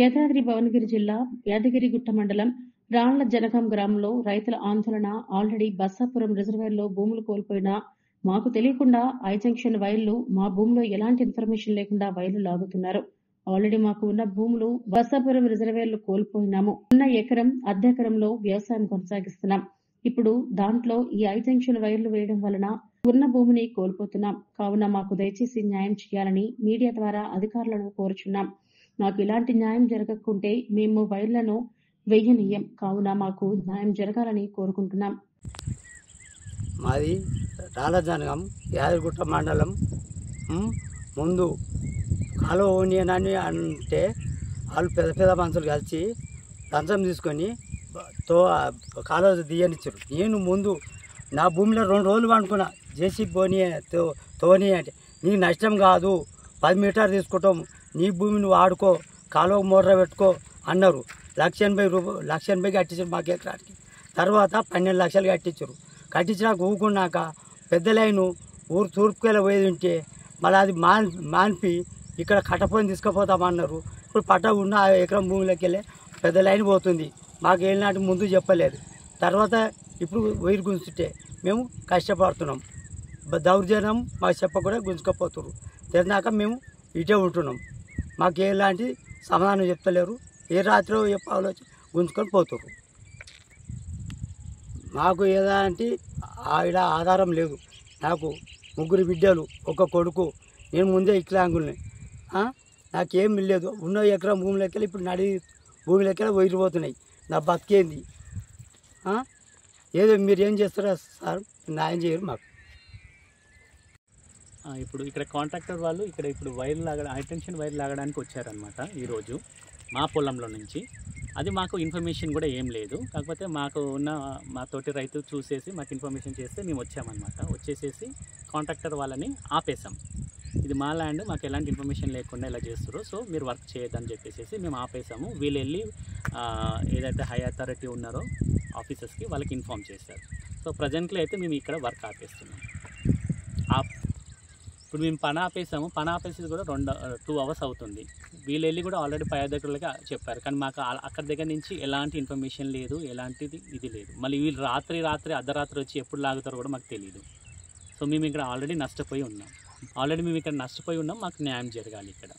యాదాద్రి భువనగిరి జిల్లా యాదగిరిగుట్ట మండలం రాళ్ల జనగం గ్రామంలో రైతుల ఆందోళన. ఆల్రెడీ బస్సాపురం రిజర్వాయర్లో భూములు కోల్పోయినా మాకు తెలియకుండా ఐజంక్షన్ వైర్లు మా భూమిలో ఎలాంటి ఇన్ఫర్మేషన్ లేకుండా వైర్లు లాగుతున్నారు. ఆల్రెడీ మాకు ఉన్న భూములు బస్సాపురం రిజర్వాయర్లు కోల్పోయినాము. ఉన్న ఎకరం అర్ధెకరంలో వ్యవసాయం కొనసాగిస్తున్నాం. ఇప్పుడు దాంట్లో ఈ ఐజంక్షన్ వైర్లు వేయడం వలన ఉన్న భూమిని కోల్పోతున్నాం. కావున మాకు దయచేసి న్యాయం చేయాలని మీడియా ద్వారా అధికారులను కోరుచున్నాం. మాకు ఇలాంటి న్యాయం జరగకుంటే మేము వైర్లను వెయ్యనీయం. కావున మాకు న్యాయం జరగాలని కోరుకుంటున్నాం. మాది రాళ్ళజనగం యాదగిరిగుట్ట మండలం. ముందు కాలువ ఓనియనని అంటే వాళ్ళు పెద్ద పెద్ద మనుషులు కలిసి లంచం తీసుకొని కాలువ తీయనిచ్చారు. నేను ముందు నా భూమిలో 2 రోజులు పండుకున్నా. జేసీబీ పోనీ తోని అంటే నీకు నష్టం కాదు, 10 మీటర్లు తీసుకుంటాం, నీ భూమిని వాడుకో, కాలువ మోర్ర పెట్టుకో అన్నారు. 1,80,000 కట్టించారు మాకు ఎకరానికి. తర్వాత 12 లక్షలు కట్టించారు. కట్టించినాక ఊకున్నాక పెద్ద లైను ఊరు తూర్పుకెళ్ళి పోయేది ఉంటే మళ్ళీ అది మాన్పి ఇక్కడ కట్టపోయిన తీసుకుపోతామన్నారు. ఇప్పుడు పట్ట ఉన్న ఎకరం భూమిలోకి వెళ్ళి పెద్ద లైన్ పోతుంది. మాకు వెళ్ళినట్టు ముందు చెప్పలేదు. తర్వాత ఇప్పుడు వైరు గుంజుతుంటే మేము కష్టపడుతున్నాం. దౌర్జన్యం మాకు చెప్పకుండా గుంజుకపోతున్నారు. తిన్నాక మేము ఇటే ఉంటున్నాం. మాకు ఎలాంటి సమాధానం చెప్తలేరు. ఏ రాత్రి చెప్పాలో గుంజుకొని పోతున్నారు. మాకు ఎలాంటి ఇలా ఆధారం లేదు. నాకు 3 బిడ్డలు, 1 కొడుకు. నేను ముందే వికలాంగుల్ని. నాకేం లేదు. ఉన్న ఎకరం భూమిలోకి వెళ్ళి ఇప్పుడు నడి భూమిలోకి వెళ్ళి వైరిపోతున్నాయి. నా బతికేంది? ఏదో మీరు ఏం చేస్తారా సార్? న్యాయం చేయరు మాకు. ఇప్పుడు ఇక్కడ కాంట్రాక్టర్ వాళ్ళు ఇప్పుడు వైర్లు హైటెన్షన్ వైర్లు లాగడానికి వచ్చారనమాట ఈరోజు మా పొలంలో నుంచి. అది మాకు ఇన్ఫర్మేషన్ కూడా ఏం లేదు. కాకపోతే మాకు ఉన్న మా తోటి రైతు చూసేసి మాకు ఇన్ఫర్మేషన్ చేస్తే మేము వచ్చామన్నమాట. వచ్చేసేసి కాంట్రాక్టర్ వాళ్ళని ఆపేసాం. ఇది మా ల్యాండ్, మాకు ఎలాంటి ఇన్ఫర్మేషన్ లేకుండా ఇలా చేస్తారు, సో మీరు వర్క్ చేయొద్దని చెప్పేసి మేము ఆపేసాము. వీళ్ళు వెళ్ళి ఏదైతే హై అథారిటీ ఉన్నారో ఆఫీసర్స్కి వాళ్ళకి ఇన్ఫామ్ చేశారు. సో ప్రజెంట్లో అయితే మేము ఇక్కడ వర్క్ ఆపేస్తున్నాం. ఇప్పుడు మేము పని ఆపేసాము. పని ఆపేసేది కూడా 2 అవర్స్ అవుతుంది. వీళ్ళు వెళ్ళి కూడా ఆల్రెడీ పై అధికారులకి చెప్పారు, కానీ మాకు అక్కడి దగ్గర నుంచి ఎలాంటి ఇన్ఫర్మేషన్ లేదు, ఎలాంటిది ఇది లేదు. మళ్ళీ వీళ్ళు రాత్రి అర్ధరాత్రి వచ్చి ఎప్పుడు లాగుతారో కూడా మాకు తెలియదు. సో మేము ఇక్కడ ఆల్రెడీ నష్టపోయి ఉన్నాం. మాకు న్యాయం జరగాలి ఇక్కడ.